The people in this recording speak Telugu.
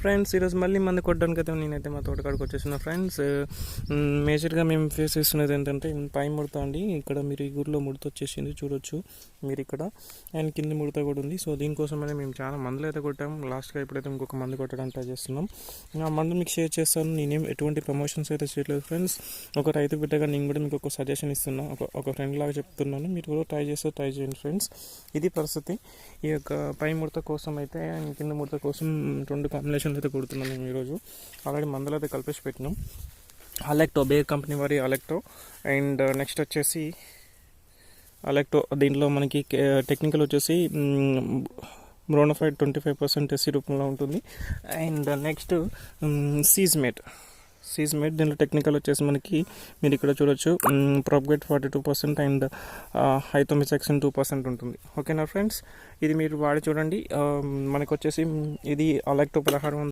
ఫ్రెండ్స్, ఈరోజు మళ్ళీ మందు కొట్టడానికి అయితే నేనైతే మా తోటకాడికి వచ్చేసిన ఫ్రెండ్స్. మేజర్గా మేము ఫేస్ చేస్తున్నది ఏంటంటే పై ముడత అండి. ఇక్కడ మీరు ఈ గురిలో ముడత వచ్చేసింది చూడొచ్చు మీరు ఇక్కడ, అండ్ కింద ముడత కూడా ఉంది. సో దీనికోసమనే మేము చాలా మందులు అయితే కొట్టాము. లాస్ట్గా ఇప్పుడైతే ఇంకొక మందు కొట్టడానికి ట్రై చేస్తున్నాం. ఆ మందు మీకు షేర్ చేస్తాను. నేనేం ఎటువంటి ప్రమోషన్స్ అయితే చేయలేదు ఫ్రెండ్స్. ఒక రైతు బిడ్డగా నేను కూడా మీకు ఒక సజెషన్ ఇస్తున్నాను, ఒక ఫ్రెండ్ లాగా చెప్తున్నాను. మీరు కూడా ట్రై చేయండి ఫ్రెండ్స్. ఇది పరిస్థితి. ఈ యొక్క పై ముడత కోసం అయితే కింద ముడత కోసం రెండు కాంబినేషన్లు అయితే కొడుతున్నాం మేము ఈరోజు. ఆల్రెడీ మందులు అయితే కలిపేసి పెట్టినాం. అలెక్టో, బేర్ కంపెనీ వారి అలెక్టో, అండ్ నెక్స్ట్ వచ్చేసి అలెక్టో. దీంట్లో మనకి టెక్నికల్ వచ్చేసి బ్రోనోఫైడ్ 25% ఎస్సీ రూపంలో ఉంటుంది. అండ్ నెక్స్ట్ సీజ్మేట్ దీంట్లో టెక్నికల్ వచ్చేసి మనకి మీరు ఇక్కడ చూడొచ్చు, ప్రాపగేట్ 42% అండ్ హైథోమిసెక్సిన్ 2% ఉంటుంది. ఓకేనా ఫ్రెండ్స్, ఇది మీరు వాడి చూడండి. మనకు వచ్చేసి ఇది అలెక్టో 1600